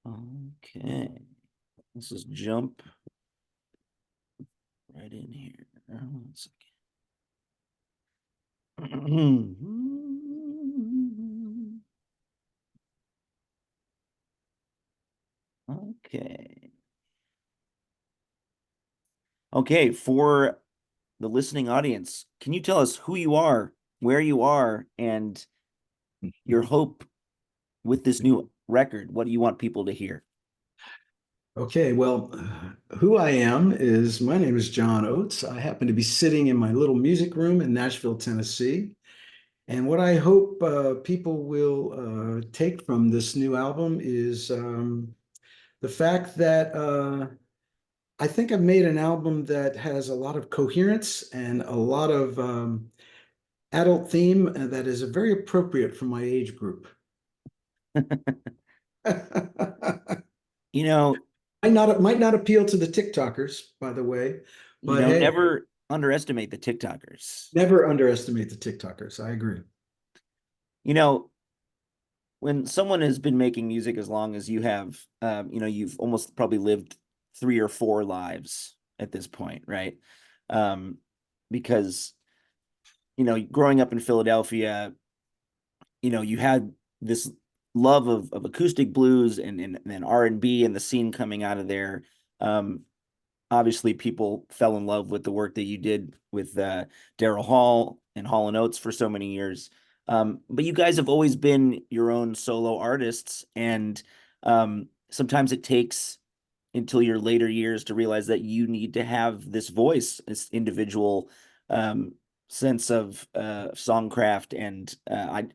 Okay, let's just jump right in here. 1 second. Okay. Okay, for the listening audience, can you tell us who you are, where you are, and your hope with this new record? What do you want people to hear? Okay, well, who I am is my name is John Oates. I happen to be sitting in my little music room in Nashville, Tennessee. And what I hope people will take from this new album is the fact that I think I've made an album that has a lot of coherence and a lot of adult theme that is very appropriate for my age group. You know, Might not appeal to the TikTokers, by the way, but hey, never underestimate the TikTokers. never underestimate the TikTokers. I agree. You know, when someone has been making music as long as you have, you've almost probably lived 3 or 4 lives at this point, right? Um, because, growing up in Philadelphia, you had this love of acoustic blues and R&B and the scene coming out of there. Um, Obviously people fell in love with the work that you did with Daryl Hall and Hall and Oates for so many years. But you guys have always been your own solo artists, and sometimes it takes until your later years to realize that you need to have this voice, this individual um, sense of songcraft, and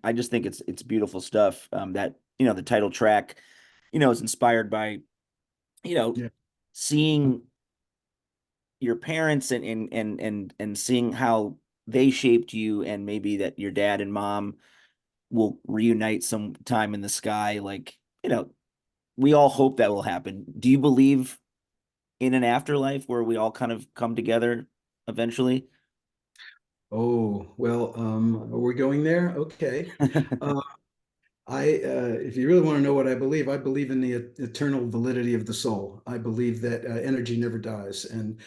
I just think it's beautiful stuff. That the title track, is inspired by you know Yeah. seeing your parents and seeing how they shaped you, and maybe that your dad and mom will reunite sometime in the sky. Like, we all hope that will happen. Do you believe in an afterlife where we all kind of come together eventually? Oh, well, are we going there? Okay. Uh, if you really want to know what I believe in the eternal validity of the soul. I believe that energy never dies, and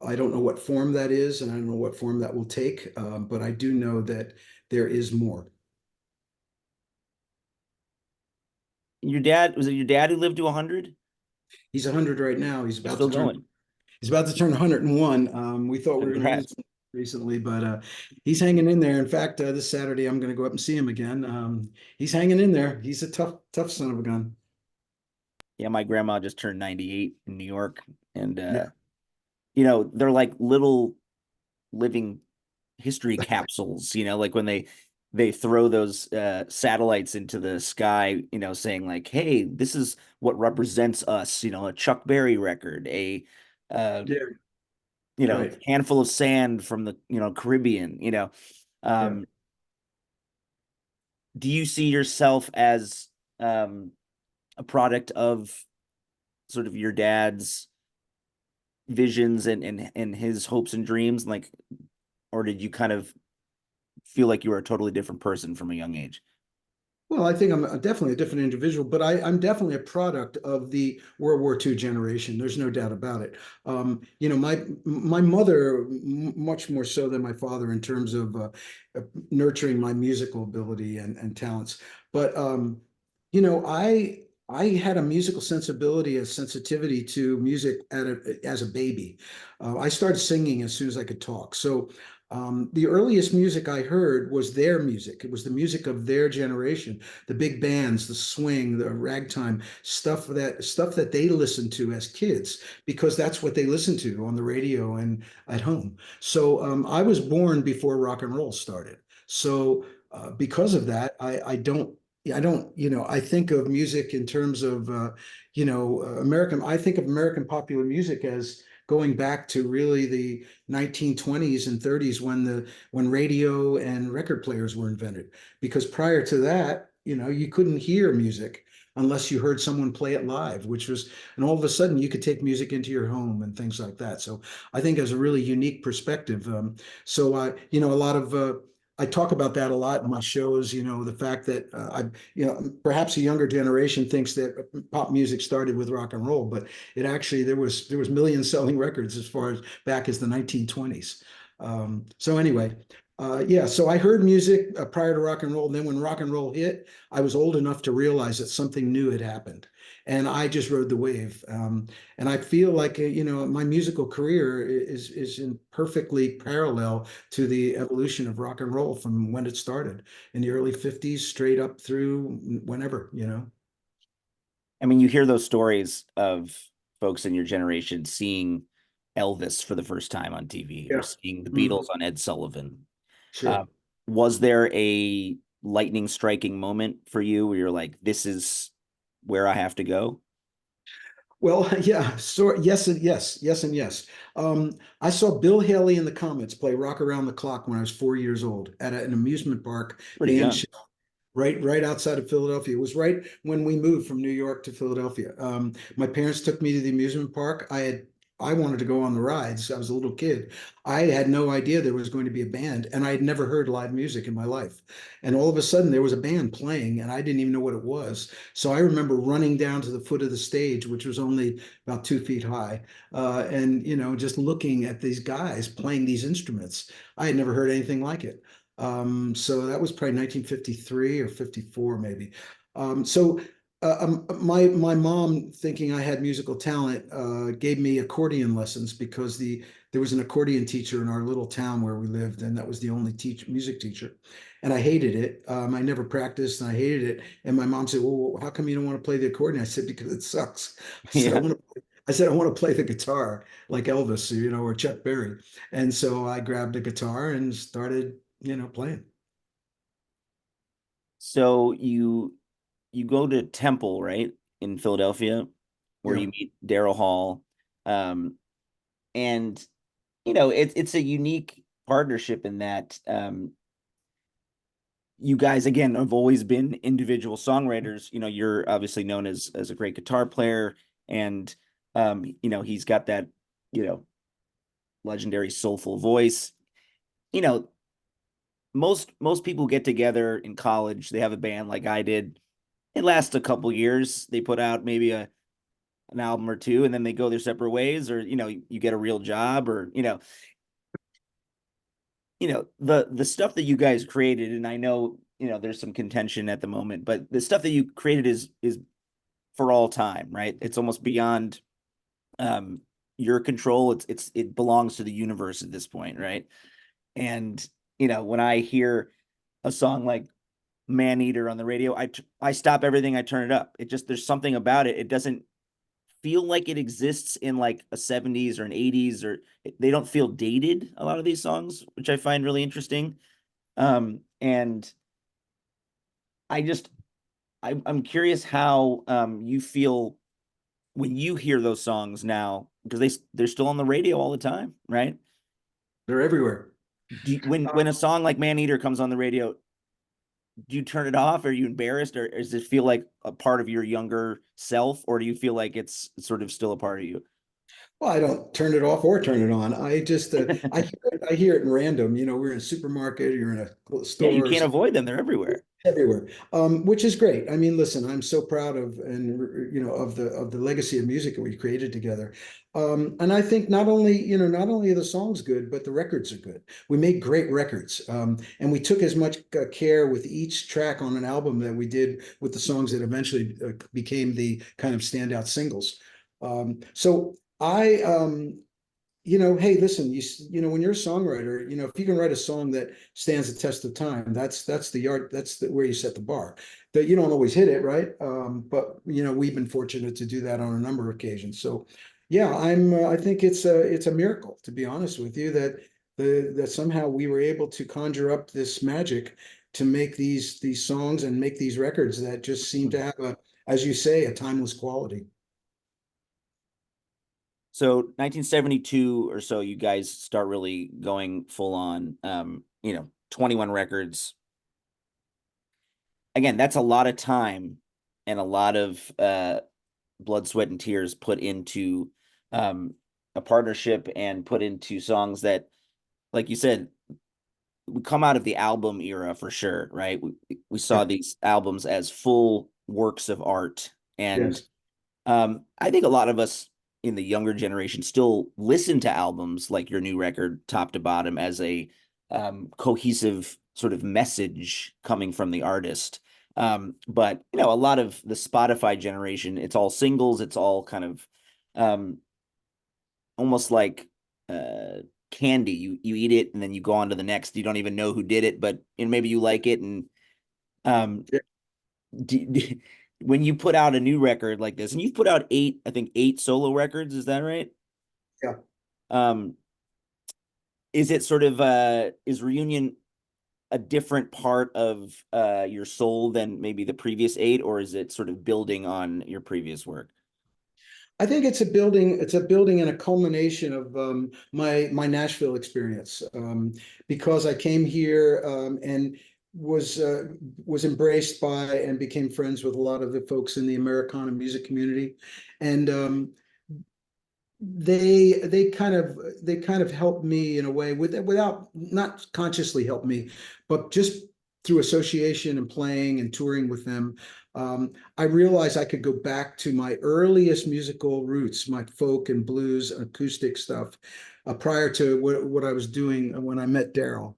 I don't know what form that is, and I don't know what form that will take, but I do know that there is more. Your dad, was it your dad who lived to 100? He's 100 right now. They're still going. He's about to turn 101. We thought we were going to lose Congrats. him recently, but he's hanging in there. In fact, this Saturday I'm going to go up and see him again. He's hanging in there. He's a tough son of a gun. Yeah, my grandma just turned 98 in New York, and Yeah, they're like little living history capsules, like when they throw those satellites into the sky, saying like, hey, this is what represents us, a Chuck Berry record, a uh yeah, right. handful of sand from the Caribbean. Yeah. um do you see yourself as a product of sort of your dad's visions and his hopes and dreams, like, or did you kind of feel like you were a totally different person from a young age? Well, I think I'm definitely a different individual, but I'm definitely a product of the World War II generation. There's no doubt about it. My mother, much more so than my father in terms of nurturing my musical ability and talents. But I had a musical sensibility, a sensitivity to music as a baby. I started singing as soon as I could talk. So the earliest music I heard was their music. It was the music of their generation, the big bands, the swing, the ragtime stuff that they listened to as kids, because that's what they listened to on the radio and at home. So I was born before rock and roll started. So because of that, I think of music in terms of American. I think of American popular music as going back to really the 1920s and 30s when radio and record players were invented. Because prior to that, you couldn't hear music unless you heard someone play it live, and all of a sudden you could take music into your home and things like that. So I think it's a really unique perspective. So a lot of I talk about that a lot in my shows, the fact that perhaps a younger generation thinks that pop music started with rock and roll, but it actually, there was million selling records as far as back as the 1920s. So anyway, yeah, so I heard music prior to rock and roll. And then when rock and roll hit, I was old enough to realize that something new had happened. And I just rode the wave. And I feel like, my musical career is in perfectly parallel to the evolution of rock and roll from when it started in the early 50s straight up through whenever. I mean, you hear those stories of folks in your generation seeing Elvis for the first time on TV or Yeah. seeing the Beatles Mhm. on Ed Sullivan. Uh, Sure. was there a lightning striking moment for you where you're like, this is where I have to go? Well, yeah, so yes and yes, yes and yes. I saw Bill Haley and the Comets play Rock Around the Clock when I was 4 years old at an amusement park Pretty band young. right outside of Philadelphia. It was right when we moved from New York to Philadelphia. My parents took me to the amusement park. I wanted to go on the rides. I was a little kid. I had no idea there was going to be a band, and I had never heard live music in my life. And all of a sudden, there was a band playing, and I didn't even know what it was. So I remember running down to the foot of the stage, which was only about 2 feet high, and just looking at these guys playing these instruments. I had never heard anything like it. So that was probably 1953 or 54, maybe. My mom, thinking I had musical talent, gave me accordion lessons because there was an accordion teacher in our little town where we lived, and that was the only music teacher. And I hated it. I never practiced, and I hated it. And my mom said, "Well, how come you don't want to play the accordion?" I said, "Because it sucks." I said, "I Yeah. want to." I said, "I want to play the guitar like Elvis, or Chuck Berry." And so I grabbed a guitar and started playing. So you go to Temple, right, in Philadelphia, where Yeah. you meet Daryl Hall. Um, and it's a unique partnership in that you guys again have always been individual songwriters. You're obviously known as a great guitar player, and he's got that you know legendary soulful voice. You know, most people get together in college, they have a band like I did. It lasts a couple years. They put out maybe an album or two, and then they go their separate ways, or you get a real job, or the stuff that you guys created. And I know there's some contention at the moment, but the stuff that you created is for all time, right? It's almost beyond um your control. It belongs to the universe at this point, right? And when I hear a song like Man Eater on the radio, I stop everything, I turn it up. It just, there's something about it. It doesn't feel like it exists in like a 70s or an 80s, or they don't feel dated, a lot of these songs, which I find really interesting. And I just I'm curious how you feel when you hear those songs now, because they're still on the radio all the time, right? They're everywhere. When a song like Man Eater comes on the radio, do you turn it off? Are you embarrassed, or does it feel like a part of your younger self, or do you feel like it's sort of still a part of you? Well, I don't turn it off or turn it on. I just I hear it in random. We're in a supermarket, you're in a Yeah, you store, or can't avoid them. They're everywhere. everywhere, which is great. I mean, listen, I'm so proud of and of the legacy of music that we created together. And I think not only are the songs good, but the records are good. We made great records, and we took as much care with each track on an album that we did with the songs that eventually became the kind of standout singles. So hey, listen, when you're a songwriter, if you can write a song that stands the test of time, that's where you set the bar. That you don't always hit it, right? But we've been fortunate to do that on a number of occasions. So, yeah, I think it's a miracle, to be honest with you, that somehow we were able to conjure up this magic to make these songs and make these records that just seem to have as you say, a timeless quality. So 1972 or so, you guys start really going full on. 21 records. Again, that's a lot of time and a lot of blood, sweat, and tears put into um, a partnership and put into songs that, like you said, we come out of the album era for sure, right? We saw Yeah. these albums as full works of art, and Yes. I think a lot of us in the younger generation still listen to albums like your new record, top to bottom, as a cohesive sort of message coming from the artist. But you know, a lot of the Spotify generation, it's all singles, it's all kind of um, almost like uh, candy. You eat it and then you go on to the next. You don't even know who did it, but and maybe you like it. And um, Yeah. when you put out a new record like this, and you've put out eight, I think eight solo records, is that right? Yeah. Um, is it sort of is Reunion a different part of your soul than maybe the previous eight, or is it sort of building on your previous work? I think it's a building and a culmination of my Nashville experience, because I came here, and was uh, was embraced by and became friends with a lot of the folks in the Americana music community, and they kind of helped me in a way without not consciously helped me, but just through association and playing and touring with them. I realized I could go back to my earliest musical roots, my folk and blues acoustic stuff, prior to what I was doing when I met Daryl.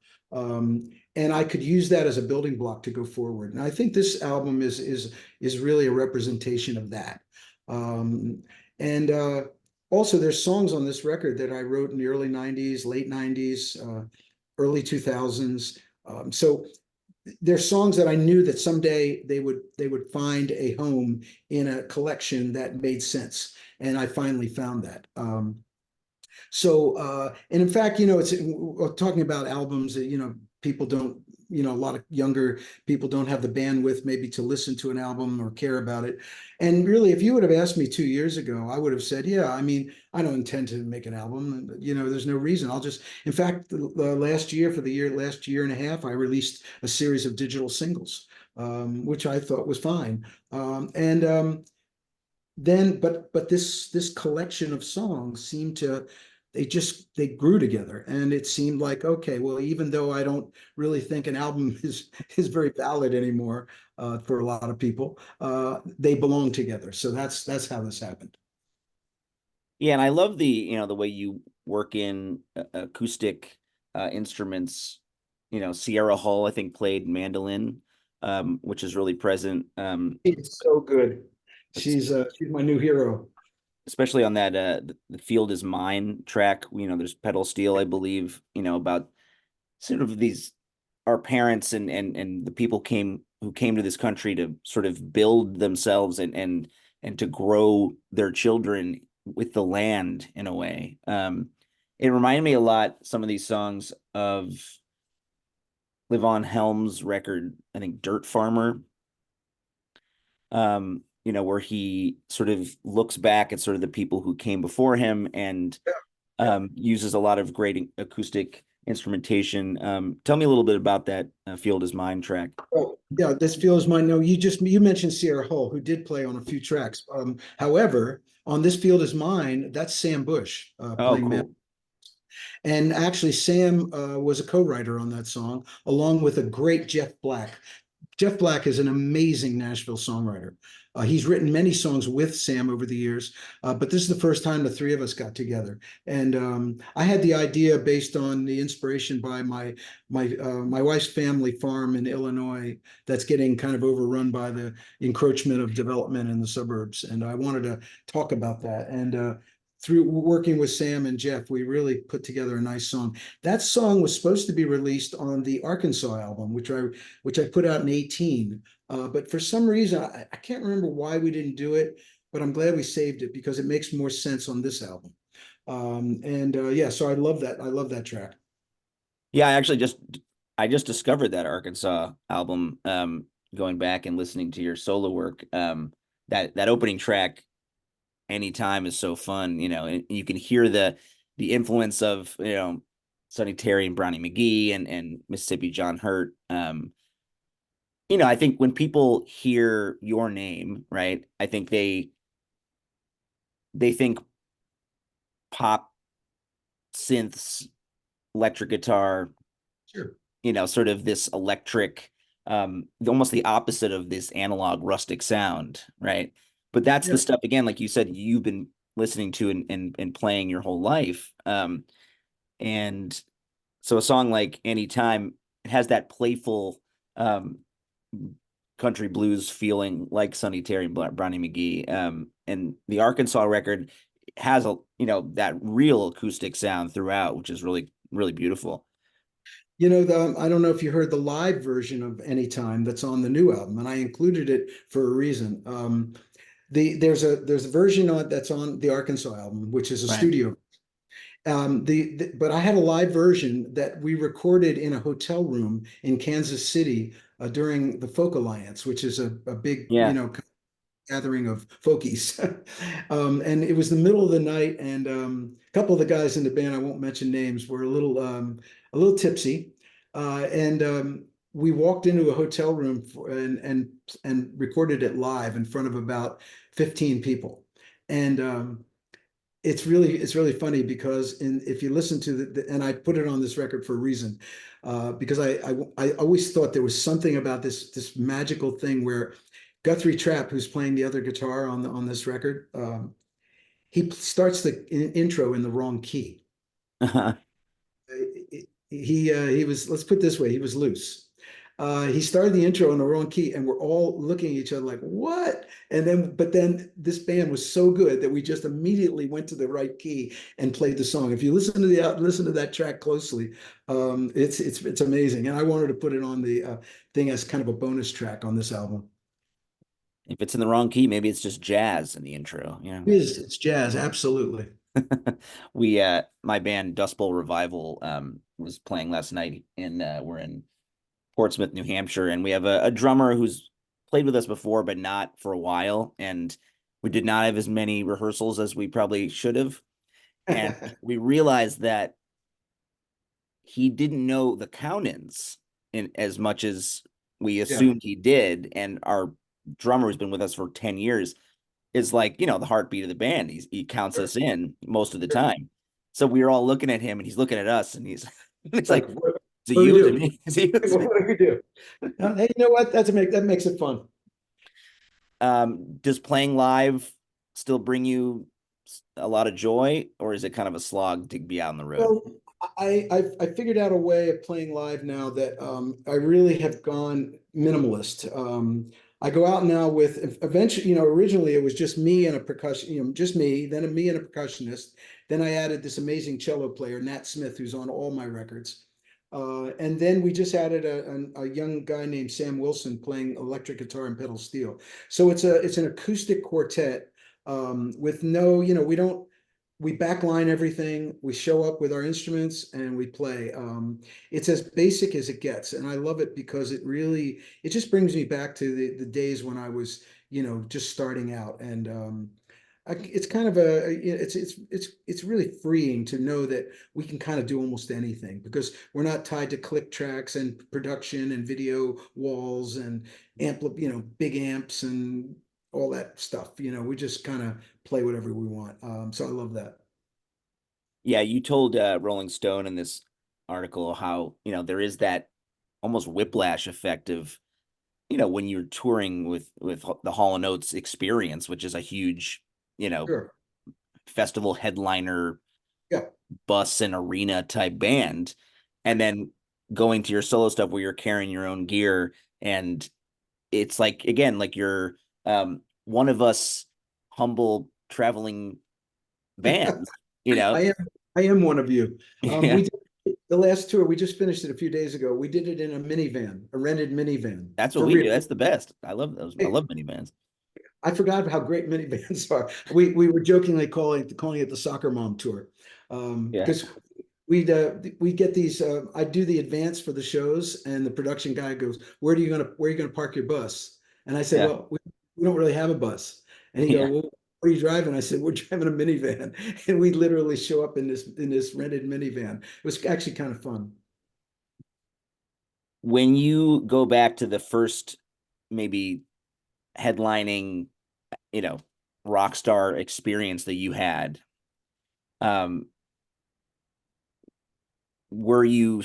And I could use that as a building block to go forward. And I think this album is really a representation of that. Um, and Also, there's songs on this record that I wrote in the early 90s, late 90s, early 2000s. So there's songs that I knew that someday they would find a home in a collection that made sense. And I finally found that. And in fact, it's we're talking about albums that, people don't, a lot of younger people don't have the bandwidth maybe to listen to an album or care about it. And really, if you would have asked me 2 years ago, I would have said, yeah, I mean, I don't intend to make an album. There's no reason. In fact, the last year and a half, I released a series of digital singles, which I thought was fine. And then but this collection of songs seemed to they grew together, and it seemed like, okay, well, even though I don't really think an album is very valid anymore, for a lot of people, they belong together. So that's how this happened. Yeah, and I love the the way you work in acoustic instruments. You know, Sierra Hall, I think, played mandolin, which is really present. It's so good. It's She's my new hero. especially on that the Field Is Mine track. You know, there's pedal steel, I believe. You know, about sort of these our parents and the people came who came to this country to sort of build themselves and to grow their children with the land in a way. It reminded me a lot, some of these songs, of Livon Helm's record, I think Dirt Farmer, where he sort of looks back at sort of the people who came before him and Yeah. uses a lot of great acoustic instrumentation. Tell me a little bit about that Field Is Mine track. Oh, yeah, this feels mine. No, you mentioned Sierra Hull, who did play on a few tracks. However, on This Field Is Mine, that's Sam Bush, Oh, playing man. cool. And actually, Sam was a co-writer on that song, along with a great Jeff Black. Jeff Black is an amazing Nashville songwriter. He's written many songs with Sam over the years, but this is the first time the three of us got together. And I had the idea based on the inspiration by my wife's family farm in Illinois that's getting kind of overrun by the encroachment of development in the suburbs. And I wanted to talk about that. And through working with Sam and Jeff, we really put together a nice song. That song was supposed to be released on the Arkansas album, which I put out in 18. But for some reason, I can't remember why we didn't do it, but I'm glad we saved it because it makes more sense on this album. And Yeah, so I love that. I love that track. Yeah, I just discovered that Arkansas album, going back and listening to your solo work. That opening track, Anytime, is so fun, and you can hear the influence of, Sonny Terry and Brownie McGee and Mississippi John Hurt. I think when people hear your name, right, I think they think pop, synths, electric guitar, Sure. sort of this electric, almost the opposite of this analog rustic sound, right? But that's the Yeah. stuff, again, like you said, you've been listening to and playing your whole life. And so a song like Anytime, it has that playful um country blues feeling like Sonny Terry and Brownie McGee. And the Arkansas record has a that real acoustic sound throughout, which is really, really beautiful. I don't know if you heard the live version of Anytime that's on the new album, and I included it for a reason. There's a version that's on the Arkansas album, which is a Right. studio. But I had a live version that we recorded in a hotel room in Kansas City during the Folk Alliance, which is a big, Yeah. gathering of folkies. And it was the middle of the night, and a couple of the guys in the band, I won't mention names, were a little tipsy. And we walked into a hotel room and recorded it live in front of about 15 people. And it's really funny because if you listen to and I put it on this record for a reason, because I always thought there was something about this magical thing where Guthrie Trapp, who's playing the other guitar on this record, he starts the intro in the wrong key. He was, let's put it this way, he was loose. He started the intro in the wrong key, and we're all looking at each other like, "What?" But then this band was so good that we just immediately went to the right key and played the song. If you listen to that track closely, it's amazing. And I wanted to put it on the thing as kind of a bonus track on this album. If it's in the wrong key, maybe it's just jazz in the intro. It's jazz, absolutely. We my band Dust Bowl Revival was playing last night in we're in Portsmouth, New Hampshire, and we have a drummer who's played with us before, but not for a while. And we did not have as many rehearsals as we probably should have. And we realized that he didn't know the count-ins in as much as we Yeah, assumed he did. And our drummer who's been with us for 10 years is like, the heartbeat of the band. He counts sure, us in most of the sure. time. So we were all looking at him and he's looking at us and he's it's Like, like, is it what do we you? Is it do? me? Is it you? Is it What do we do? Hey, you know what? That makes it fun. Does playing live still bring you a lot of joy, or is it kind of a slog to be out on the road? Well, I figured out a way of playing live now that I really have gone minimalist. I go out now with eventually, originally it was just me and a percussion, just me, then me and a percussionist. Then I added this amazing cello player, Nat Smith, who's on all my records. And then we just added a young guy named Sam Wilson playing electric guitar and pedal steel. So it's an acoustic quartet with no, we backline everything. We show up with our instruments and we play. It's as basic as it gets, and I love it because it just brings me back to the days when I was, just starting out. And it's kind of it's really freeing to know that we can kind of do almost anything because we're not tied to click tracks and production and video walls and big amps and all that stuff. We just kind of play whatever we want. So I love that. Yeah, you told Rolling Stone in this article how, there is that almost whiplash effect of, when you're touring with the Hall and Oates experience, which is a huge, you know, Sure. festival headliner Yeah. bus and arena type band, and then going to your solo stuff where you're carrying your own gear, and it's like, again, like you're one of us humble traveling bands, you I know. am I am one of you. Yeah, We did the last tour, we just finished it a few days ago. We did it in a minivan, a rented minivan. that's what For we real. do. That's the best. I love those. I love minivans. I forgot how great minivans are. We were jokingly calling it the soccer mom tour. Yeah, Because we get these I do the advance for the shows and the production guy goes, where are you gonna park your bus? And I said, yeah, well, we don't really have a bus. And he go, yeah. well, what are you driving? I said, we're driving a minivan. And we literally show up in this rented minivan. It was actually kind of fun. When you go back to the first, maybe headlining, you know, rock star experience that you had, um, were you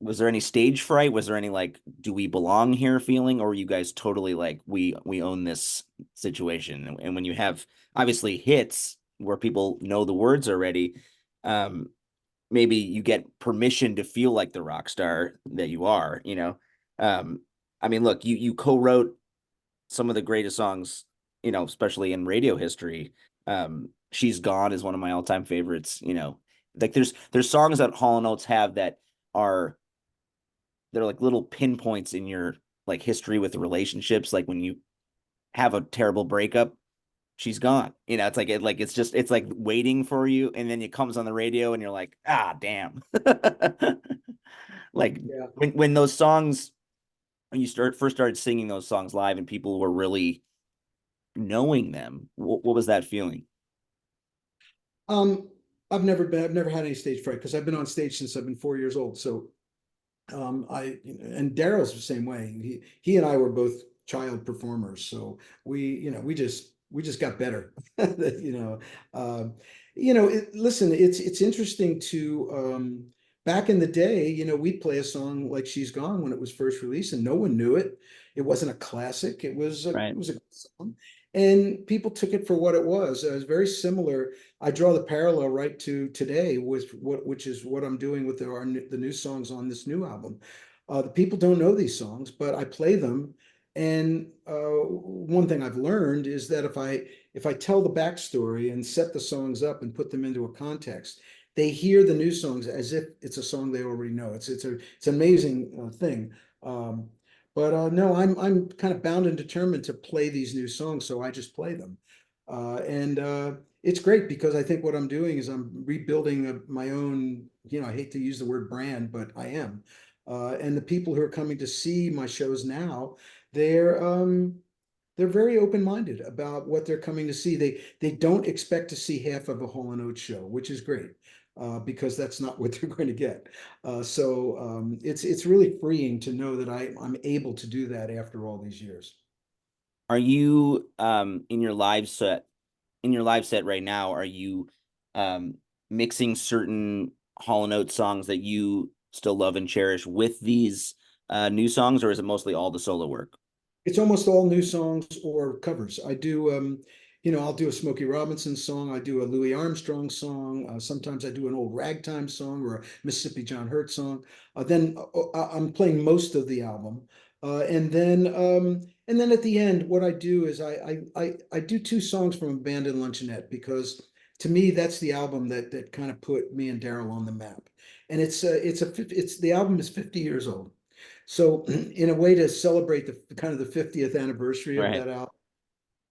was there any stage fright? Was there any like, do we belong here feeling, or were you guys totally like, we own this situation? And when you have obviously hits where people know the words already, um, maybe you get permission to feel like the rock star that you are, you know? Um, I mean, look, you co-wrote some of the greatest songs, you know, especially in radio history. She's Gone is one of my all-time favorites, you know. Like there's songs that Hall and Oates have that are they're like little pinpoints in your like history with relationships. Like when you have a terrible breakup, she's gone. You know, it's like it's just it's like waiting for you, and then it comes on the radio, and you're like, ah, damn. Like Yeah. when those songs when you first started singing those songs live, and people were really knowing them, what was that feeling? Um, I've never had any stage fright because I've been on stage since I've been 4 years old. So and Daryl's the same way. He and I were both child performers, so we just got better. You know, listen, it's interesting to back in the day, we'd play a song like "She's Gone" when it was first released, and no one knew it. It wasn't a classic. It Right. was a good song, and people took it for what it was. It was very similar. I draw the parallel right to today with which is what I'm doing with the new songs on this new album. The people don't know these songs, but I play them. And one thing I've learned is that if I tell the backstory and set the songs up and put them into a context, they hear the new songs as if it's a song they already know. It's an amazing thing. Um, but no, I'm kind of bound and determined to play these new songs, so I just play them. And it's great because I think what I'm doing is I'm rebuilding my own, I hate to use the word brand, but I am. And the people who are coming to see my shows now, they're um, they're very open-minded about what they're coming to see. They don't expect to see half of a Hall and Oates show, which is great. Because that's not what they're going to get. It's really freeing to know that I'm able to do that after all these years. Are you in your live set right now, are you um mixing certain Hall and Oates songs that you still love and cherish with these new songs, or is it mostly all the solo work? It's almost all new songs or covers. I'll do a Smokey Robinson song. I do a Louis Armstrong song. Sometimes I do an old ragtime song or a Mississippi John Hurt song. I'm playing most of the album. And then at the end, what I do is I do two songs from Abandoned Luncheonette because to me, that's the album that kind of put me and Daryl on the map. And it's the album is 50 years old. So in a way to celebrate the kind of the 50th anniversary of Right. that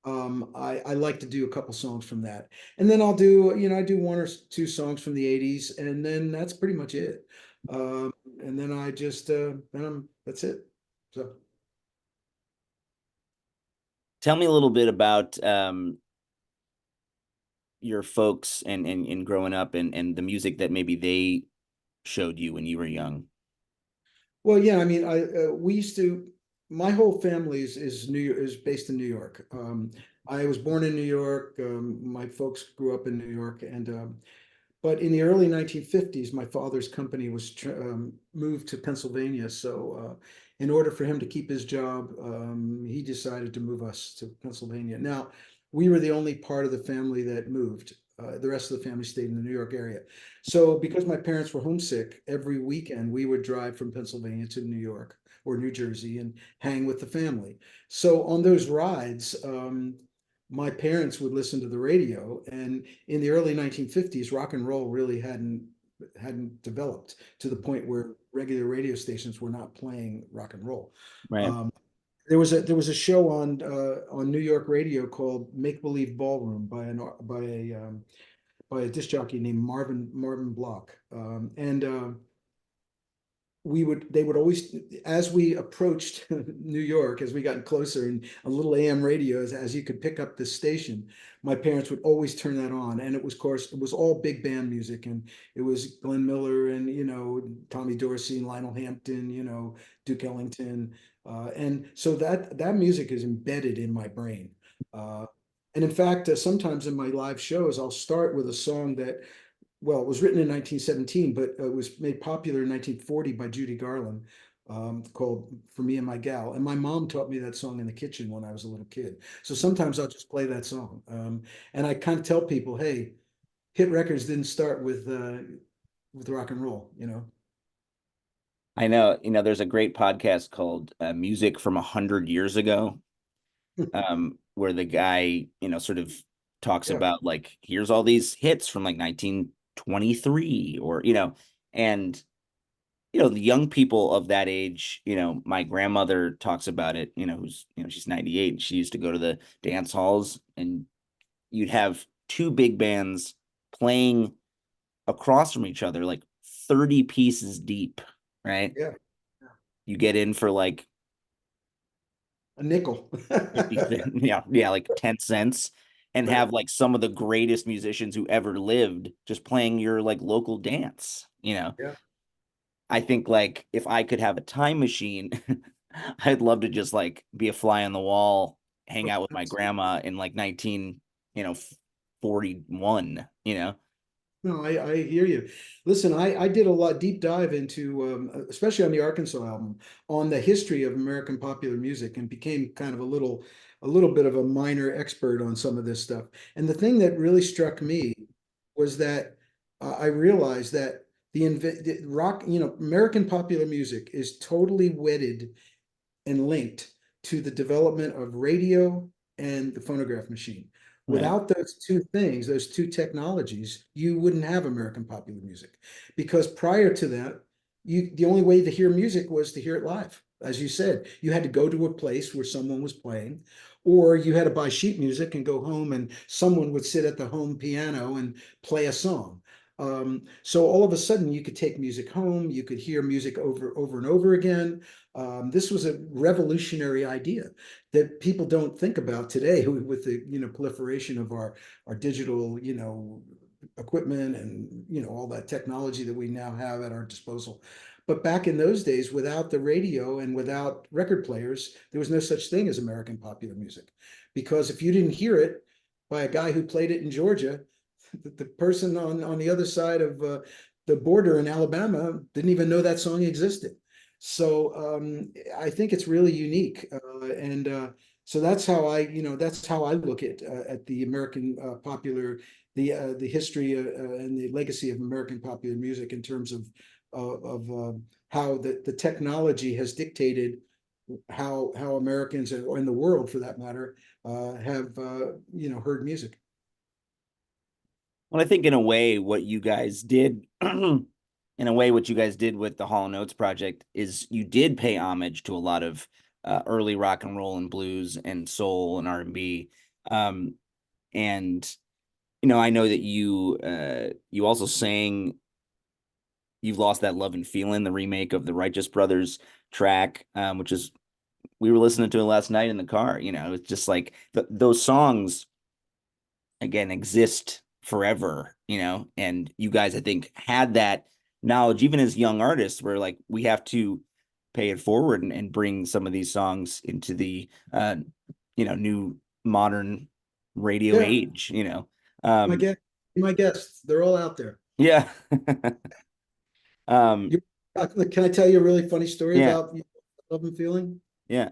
album, I like to do a couple songs from that. And then I'll do, I do one or two songs from the 80s, and then that's pretty much it. And then I just that's it. So Tell me a little bit about your folks and growing up and the music that maybe they showed you when you were young. well, yeah, I mean, we used to. My whole family is based in New York. I was born in New York. My folks grew up in New York, and but in the early 1950s, my father's company was moved to Pennsylvania. So, in order for him to keep his job, he decided to move us to Pennsylvania. Now, we were the only part of the family that moved. The rest of the family stayed in the New York area. So, because my parents were homesick, every weekend we would drive from Pennsylvania to New York or New Jersey and hang with the family. So, on those rides, my parents would listen to the radio, and in the early 1950s, rock and roll really hadn't developed to the point where regular radio stations were not playing rock and roll. Right. Um, there was a show on New York radio called Make Believe Ballroom by a disc jockey named Marvin Block, and they would always, as we approached New York, as we got closer, and a little AM radio as you could pick up the station, my parents would always turn that on, and of course it was all big band music, and it was Glenn Miller and Tommy Dorsey and Lionel Hampton, Duke Ellington, and so that music is embedded in my brain. uh, and in fact, sometimes in my live shows I'll start with a song that well, it was written in 1917, but it was made popular in 1940 by Judy Garland, called "For Me and My Gal." And my mom taught me that song in the kitchen when I was a little kid. So sometimes I'll just play that song, and I kind of tell people, "Hey, hit records didn't start with rock and roll, you know." I know, there's a great podcast called Music from 100 Years Ago, where the guy, sort of talks Yeah, about like, here's all these hits from like 1923 or, and, the young people of that age, my grandmother talks about it, she's 98 and she used to go to the dance halls and you'd have two big bands playing across from each other, like 30 pieces deep, right? yeah, You get in for like a nickel. 50 cents, yeah, like 10 cents, and Right. have like some of the greatest musicians who ever lived just playing your like local dance. Yeah. I think like if I could have a time machine, I'd love to just like be a fly on the wall, hang out with my grandma in like 19, you know, 41. No, I hear you. Listen, I did a lot deep dive into, especially on the Arkansas album, on the history of American popular music, and became kind of a little bit of a minor expert on some of this stuff. And the thing that really struck me was that I realized that the rock, American popular music is totally wedded and linked to the development of radio and the phonograph machine. Right. Without those two things, those two technologies, you wouldn't have American popular music. Because prior to that, the only way to hear music was to hear it live. As you said, you had to go to a place where someone was playing, or you had to buy sheet music and go home and someone would sit at the home piano and play a song. So all of a sudden you could take music home, you could hear music over and over again. This was a revolutionary idea that people don't think about today with the proliferation of our digital equipment and all that technology that we now have at our disposal. But back in those days, without the radio and without record players, there was no such thing as American popular music. Because if you didn't hear it by a guy who played it in Georgia, the person on the other side of the border in Alabama didn't even know that song existed. So I think it's really unique, and so that's how I look at the American popular the history and the legacy of American popular music in terms of how the technology has dictated how Americans or in the world for that matter have heard music. Well, I think in a way, what you guys did, in a way, what you guys did with the Hall and Oates project is you did pay homage to a lot of early rock and roll and blues and soul and R&B. Um, and I know that you also sang "You've Lost That Love and Feeling," the remake of the Righteous Brothers track, which is we were listening to it last night in the car. It's just like those songs again exist forever, and you guys I think had that knowledge even as young artists where like we have to pay it forward and bring some of these songs into the new modern radio Yeah, age. my um guest, my guests, they're all out there. yeah. um You, can I tell you a really funny story yeah, about Love and Feeling? yeah.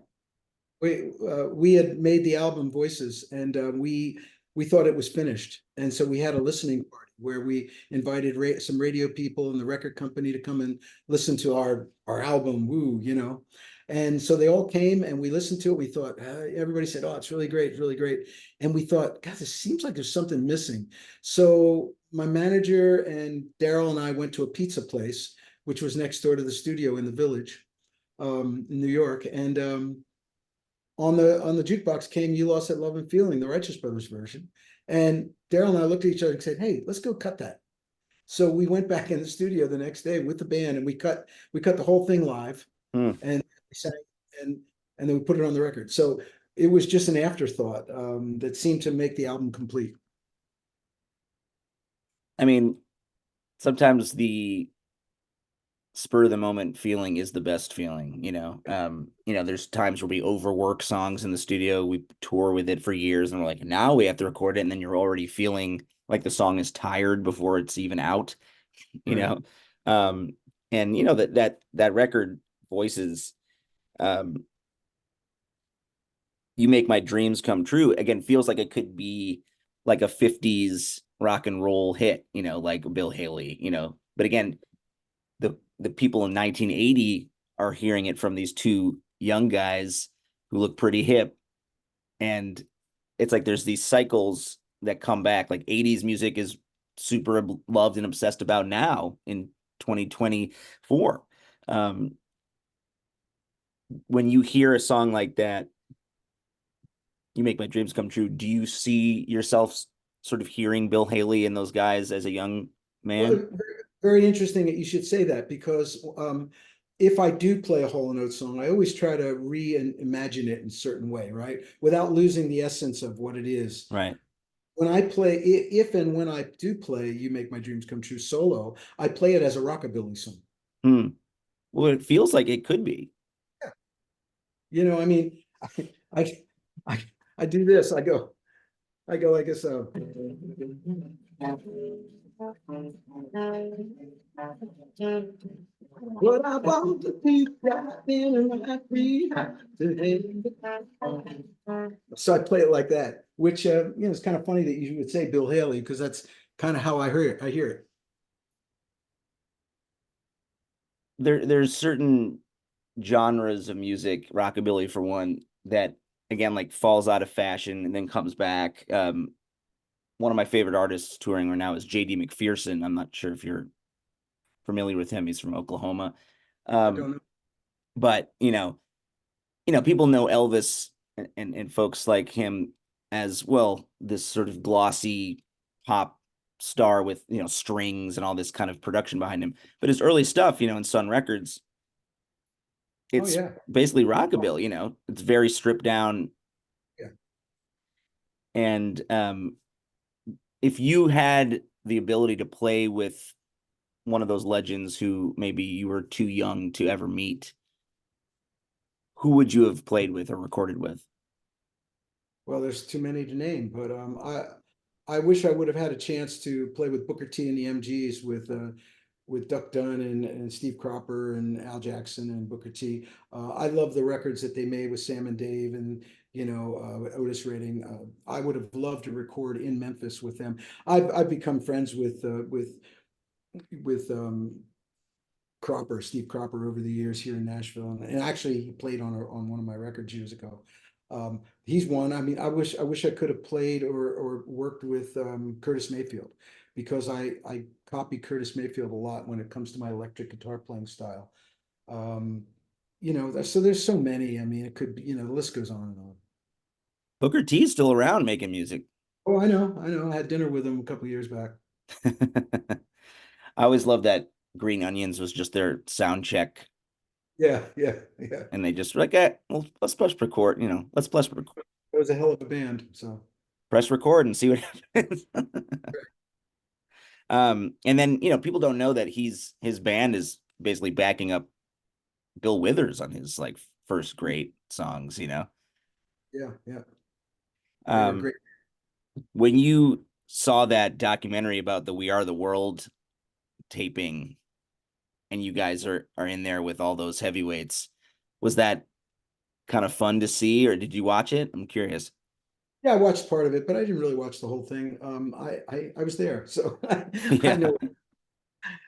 We had made the album Voices, and we thought it was finished, and so we had a listening party where we invited some radio people and the record company to come and listen to our album. Woo, And so they all came and we listened to it. We thought everybody said, "Oh, it's really great, it's really great," and we thought, "God, this seems like there's something missing." So my manager and Daryl and I went to a pizza place, which was next door to the studio in the Village, in New York, and on the jukebox came "You Lost That Love and Feeling," the Righteous Brothers version. And Daryl and I looked at each other and said, "Hey, let's go cut that." So we went back in the studio the next day with the band and we cut the whole thing live, Hmm. and we sang, and and then we put it on the record. So it was just an afterthought that seemed to make the album complete. I mean, sometimes the spur of the moment feeling is the best feeling. There's times where we overwork songs in the studio, we tour with it for years, and we're like, now we have to record it, and then you're already feeling like the song is tired before it's even out, you Right. know. Um, and you know that record voices You Make My Dreams Come True again feels like it could be like a 50s rock and roll hit, you know, like Bill Haley, you know. But again, the people in 1980 are hearing it from these two young guys who look pretty hip, and it's like there's these cycles that come back. Like 80s music is super loved and obsessed about now in 2024. Um, when you hear a song like that, You Make My Dreams Come True, do you see yourself sort of hearing Bill Haley and those guys as a young Well, man? very interesting that you should say that because if I do play a Hall and Oates song, I always try to reimagine it in a certain way, right? Without losing the essence of what it is. Right. When I play, if and when I do play You Make My Dreams Come True solo, I play it as a rockabilly song. Hmm. Well, it feels like it could be. I mean, I, I, I do this. I go like this. What I want to be right in my free today. So I play it like that, which it's kind of funny that you would say Bill Haley because that's kind of how I hear it. I hear it. There's certain genres of music, rockabilly for one, that again like falls out of fashion and then comes back. One of my favorite artists touring right now is JD McPherson. I'm not sure if you're familiar with him. He's from Oklahoma. I Um, don't know. but people know Elvis and folks like him as well, this sort of glossy pop star with, strings and all this kind of production behind him. But his early stuff, in Sun Records, Oh it's yeah, basically rockabilly, it's very stripped down. yeah. And if you had the ability to play with one of those legends who maybe you were too young to ever meet, who would you have played with or recorded with? Well, there's too many to name, but I wish I would have had a chance to play with Booker T and the MGs with Duck Dunn and Steve Cropper and Al Jackson and Booker T. I love the records that they made with Sam and Dave and Otis Redding. I would have loved to record in Memphis with them. I've become friends with Cropper, Steve Cropper, over the years here in Nashville, and actually he played on one of my records years ago. He's one. I mean, I wish I could have played or worked with Curtis Mayfield because I copy Curtis Mayfield a lot when it comes to my electric guitar playing style. Um, so there's so many. I mean, it could be, the list goes on and on. Booker T's still around making music. Oh, I know. I had dinner with him a couple years back. I always loved that Green Onions was just their sound check, Yeah, yeah, yeah. and they just were like, well, let's press record, let's It was a hell of a band. So press record and see what happens. And then people don't know that his band is basically backing up Bill Withers on his like first great songs. yeah, yeah, they're a Um, great. when you saw that documentary about the We Are the World taping, and you guys are in there with all those heavyweights, was that kind of fun to see, or did you watch it? I'm curious. Yeah, I watched part of it, but I didn't really watch the whole thing. I was there, so I Yeah, know.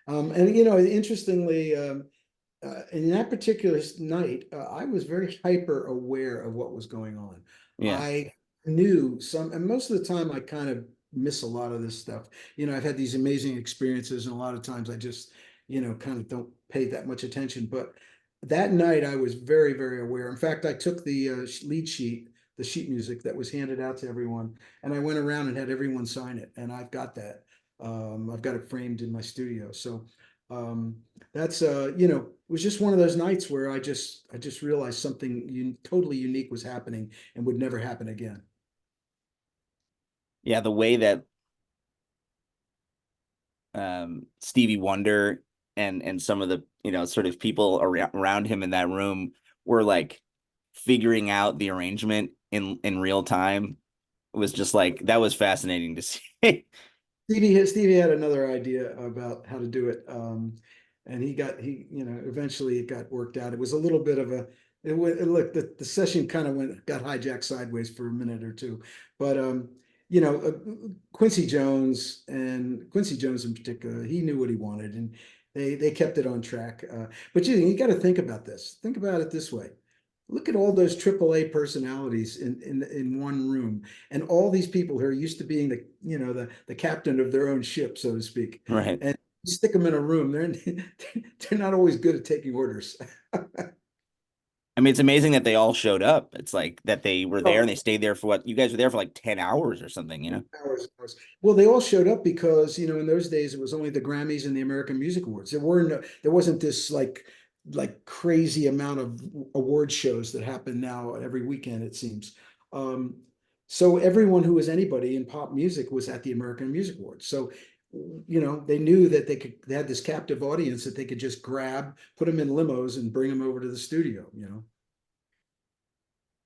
And interestingly, in that particular night, I was very hyper aware of what was going on. yeah. I knew some, and most of the time I kind of miss a lot of this stuff. I've had these amazing experiences, and a lot of times I just, kind of don't pay that much attention. But that night I was very, very aware. In fact, I took the lead sheet, the sheet music that was handed out to everyone, and I went around and had everyone sign it, and I've got that. I've got it framed in my studio. So um, that's it was just one of those nights where I just realized something totally unique was happening and would never happen again. Yeah, the way that Stevie Wonder and some of the sort of people around him in that room were like figuring out the arrangement in real time was just like that was fascinating to see. Stevie had another idea about how to do it. And eventually it got worked out. It was a little bit of a, look, the session kind of got hijacked sideways for a minute or two. But, Quincy Jones in particular, he knew what he wanted and they kept it on track. But you got to think about this. Think about it this way. Look at all those AAA personalities in one room, and all these people who are used to being the captain of their own ship, so to speak. Right. And stick them in a room, they're not always good at taking orders. I mean, it's amazing that they all showed up. It's like that they were there and Oh, they stayed there for what you guys were there for like 10 hours or something, you know? hours. Well, they all showed up because, in those days it was only the Grammys and the American Music Awards. There wasn't this like crazy amount of award shows that happen now every weekend, it seems. Um, so everyone who was anybody in pop music was at the American Music Awards. So, they knew that they had this captive audience that they could just grab, put them in limos and bring them over to the studio.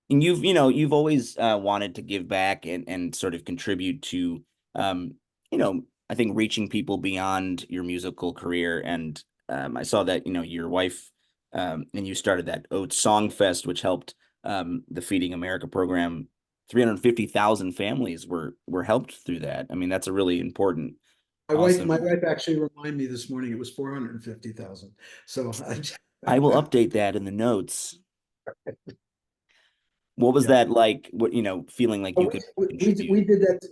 And you've always wanted to give back and sort of contribute to, um, I think reaching people beyond your musical career. And I saw that, your wife and you started that Oates Song Fest, which helped the Feeding America program. 350,000 families were helped through that. I mean, that's a really important, My awesome. wife actually reminded me this morning it was 450,000. So I will update that in the notes. What was yeah. that like? What, feeling like you could contribute?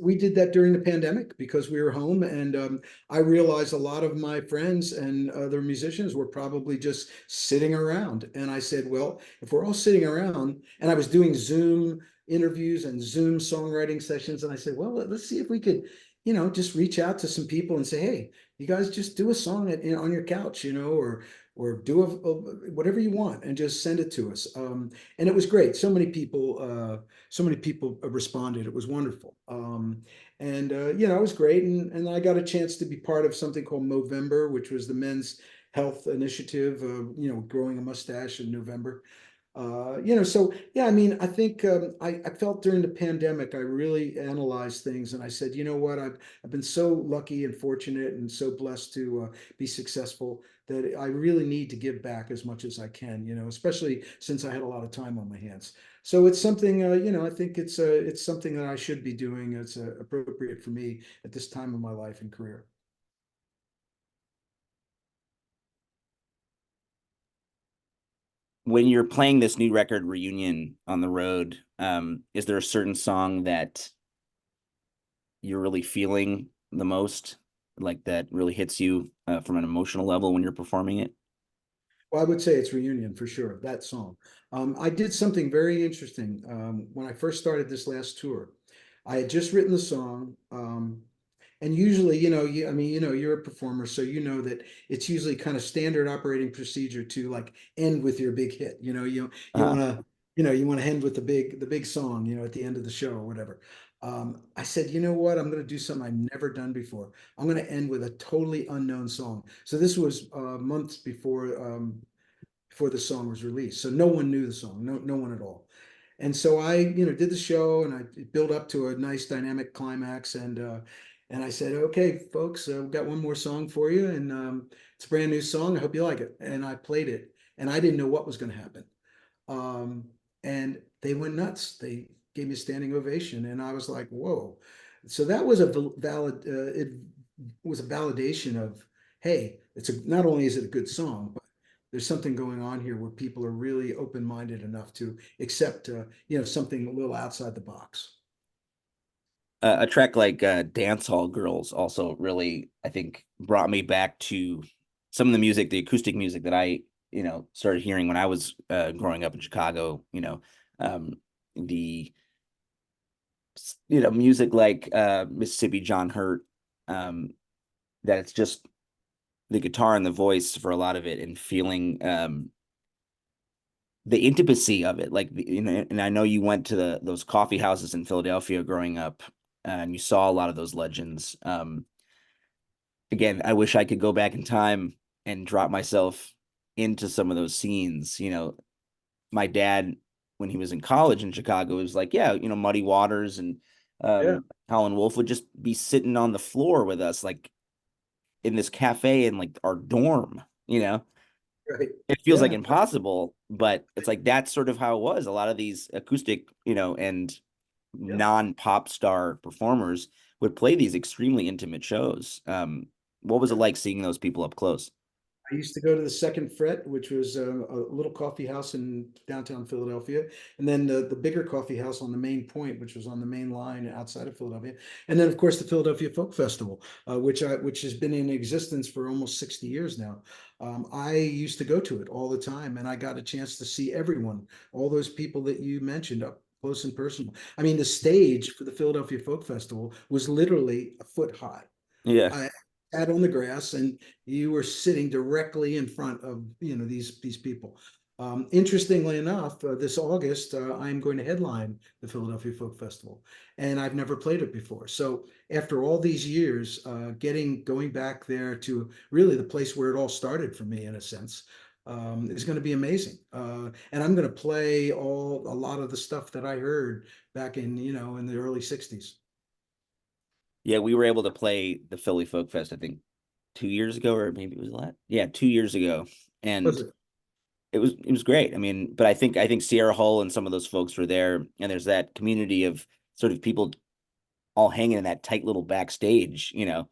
We did that during the pandemic because we were home, and I realized a lot of my friends and other musicians were probably just sitting around. And I said, well, if we're all sitting around, and I was doing Zoom interviews and Zoom songwriting sessions, and I said, well, let's see if we could, just reach out to some people and say, hey, you guys just do a song on your couch, or do whatever you want and just send it to us. And it was great. So many people responded. It was wonderful. And it was great. And I got a chance to be part of something called Movember, which was the men's health initiative, growing a mustache in November. So yeah, I mean, I think I felt during the pandemic, I really analyzed things and I said, you know what, I've been so lucky and fortunate and so blessed to be successful that I really need to give back as much as I can, especially since I had a lot of time on my hands. So it's something, I think it's something that I should be doing. It's appropriate for me at this time of my life and career. When you're playing this new record reunion on the road, is there a certain song that you're really feeling the most, like that really hits you from an emotional level when you're performing it? Well, I would say it's Reunion for sure, that song. I did something very interesting when I first started this last tour. I had just written the song. And usually, I mean, you're a performer, so you know that it's usually kind of standard operating procedure to like end with your big hit. You Uh-huh. want to, you want to end with the big song, at the end of the show or whatever. I said, you know what? I'm going to do something I've never done before. I'm going to end with a totally unknown song. So this was months before the song was released. So no one knew the song, no one at all. And so I, did the show and I built up to a nice dynamic climax and I said, okay, folks, we've got one more song for you. And it's a brand new song. I hope you like it. And I played it and I didn't know what was going to happen. Um, and they went nuts. They gave me a standing ovation and I was like, whoa. So that was it was a validation of, hey, not only is it a good song, there's something going on here where people are really open-minded enough to accept something a little outside the box. A track like Dance Hall Girls also really, I think, brought me back to some of the music, the acoustic music that I, started hearing when I was growing up in Chicago, um, the music like Mississippi John Hurt, um, that it's just the guitar and the voice for a lot of it and feeling the intimacy of it. Like, and I know you went to those coffee houses in Philadelphia growing up, and you saw a lot of those legends. Again, I wish I could go back in time and drop myself into some of those scenes. My dad, when he was in college in Chicago, was like, yeah, Muddy Waters and Yeah, Colin Wolf would just be sitting on the floor with us, like in this cafe in like our dorm, you know. right. It feels like Yeah, impossible, but it's like that's sort of how it was. A lot of these acoustic, and yeah. non-pop star performers would play these extremely intimate shows. What was it Yeah. like seeing those people up close? I used to go to the Second Fret, which was a little coffee house in downtown Philadelphia, and then the bigger coffee house on the main point, which was on the main line outside of Philadelphia, and then of course the Philadelphia Folk Festival, which has been in existence for almost 60 years now. I used to go to it all the time, and I got a chance to see everyone, all those people that you mentioned up close and personal. I mean, the stage for the Philadelphia Folk Festival was literally a foot high. Yeah. I sat on the grass and you were sitting directly in front of these people. Interestingly enough, this August I'm going to headline the Philadelphia Folk Festival, and I've never played it before. So after all these years, going back there to really the place where it all started for me, in a sense, is going to be amazing. And I'm going to play a lot of the stuff that I heard back in the early '60s. Yeah, we were able to play the Philly Folk Fest, I think 2 years ago, or maybe it was that. Yeah, 2 years ago. Was And it? it was great. I mean, but I think Sierra Hull and some of those folks were there, and there's that community of sort of people all hanging in that tight little backstage, and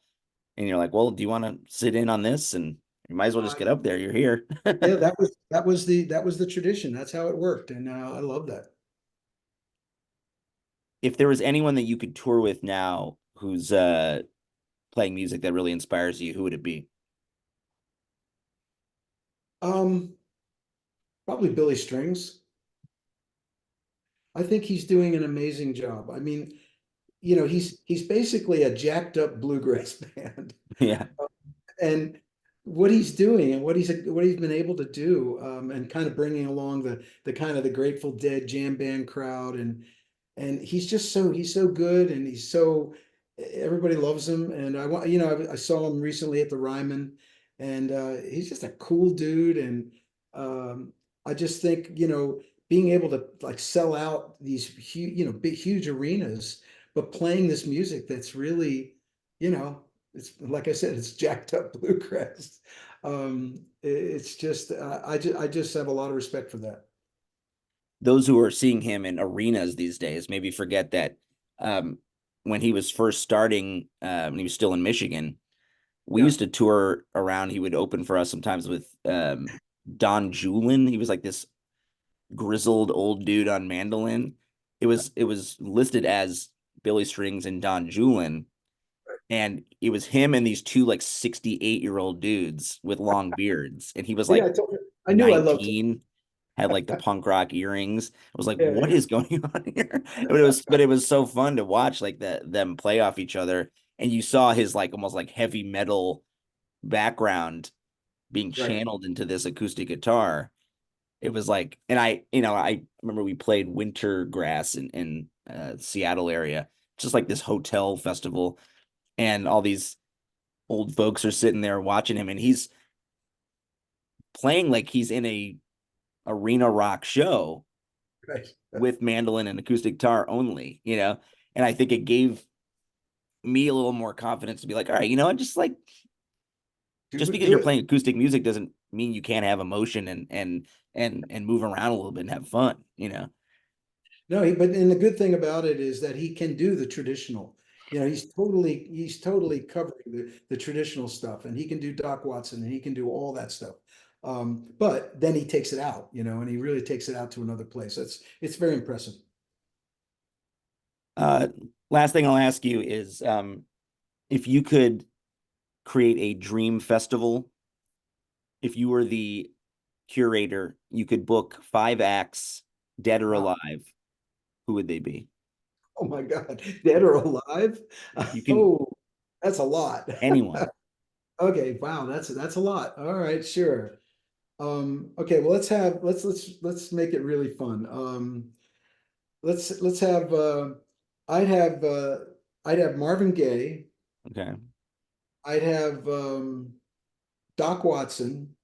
you're like, well, do you want to sit in on this? And you might as well just get up there. You're here. Yeah, that was the tradition. That's how it worked, and I love that. If there was anyone that you could tour with now who's playing music that really inspires you, who would it be? Um, Probably Billy Strings. I think he's doing an amazing job. I mean, he's basically a jacked up bluegrass band. Yeah. And what he's doing and what he's been able to do, and kind of bringing along the kind of the Grateful Dead jam band crowd, and he's so good, and everybody loves him. And I saw him recently at the Ryman, and he's just a cool dude. And I just think being able to like sell out these huge, big huge arenas, but playing this music that's really, you know it's like I said, it's jacked up bluegrass. It's just I just have a lot of respect for that. Those who are seeing him in arenas these days maybe forget that um, when he was first starting, when he was still in Michigan, we Yeah, used to tour around. He would open for us sometimes with Don Julin. He was like this grizzled old dude on mandolin. It was listed as Billy Strings and Don Julin, and it was him and these two like 68-year-old dudes with long beards, and he was yeah. like I knew I loved 19, had like the it. punk rock earrings. I was like, Yeah, what yeah, is going on here? But it was so fun to watch like them play off each other, and you saw his like almost like heavy metal background being right. channeled into this acoustic guitar. It was like, and I remember we played Winter Grass in Seattle area, just like this hotel festival, and all these old folks are sitting there watching him, and he's playing like he's in a arena rock show Right. with mandolin and acoustic guitar only. And I think it gave me a little more confidence to be like, all right, just like just because Do you're it. playing acoustic music doesn't mean you can't have emotion and move around a little bit and have fun. No, but and the good thing about it is that he can do the traditional. He's totally covering the traditional stuff, and he can do Doc Watson, and he can do all that stuff. But then he takes it out, and he really takes it out to another place. It's very impressive. Uh, Last thing I'll ask you is, if you could create a dream festival, if you were the curator, you could book 5 acts, dead or Wow. alive. Who would they be? Oh my God. Dead or alive? You can Oh, that's a lot. anyone. Okay, wow, that's a lot. All right, sure. Okay, well let's make it really fun. Let's have I'd have uh I'd have Marvin Gaye, Okay. I'd have Doc Watson,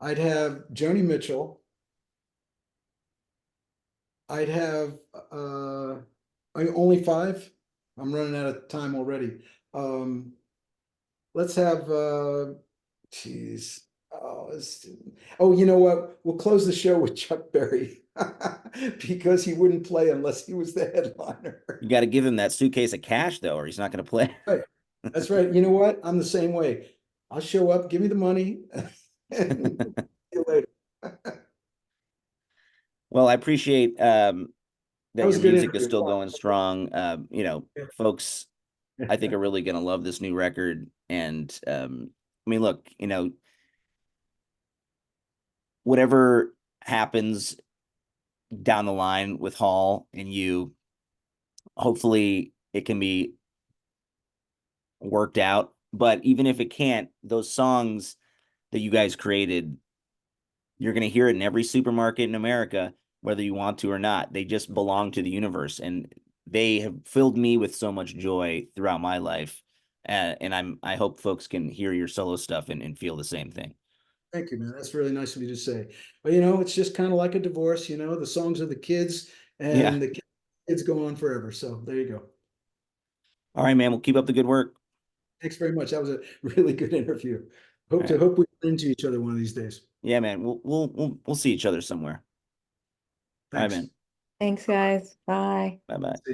I'd have Joni Mitchell, I'd have uh Only five? I'm running out of time already. Um, let's have, geez. Oh, oh, you know what? We'll close the show with Chuck Berry because he wouldn't play unless he was the headliner. You got to give him that suitcase of cash though, or he's not going to play. Right. That's right. You know what? I'm the same way. I'll show up, give me the money, and see you later. Well, I appreciate That that was your a good music is interview. still going strong. Folks, Yeah. I think are really going to love this new record. And I mean, look, whatever happens down the line with Hall and you, hopefully it can be worked out. But even if it can't, those songs that you guys created, you're going to hear it in every supermarket in America, whether you want to or not. They just belong to the universe, and they have filled me with so much joy throughout my life. And I hope folks can hear your solo stuff and feel the same thing. Thank you, man. That's really nice of you to say. But it's just kind of like a divorce, the songs are the kids Yeah. and the kids go on forever. So there you go. All right, man. We'll keep up the good work. Thanks very much. That was a really good interview. All right. Hope we run into each other one of these days. Yeah, man. We'll see each other somewhere. All right, Thanks. man. Thanks, guys. Bye. Bye bye. See ya.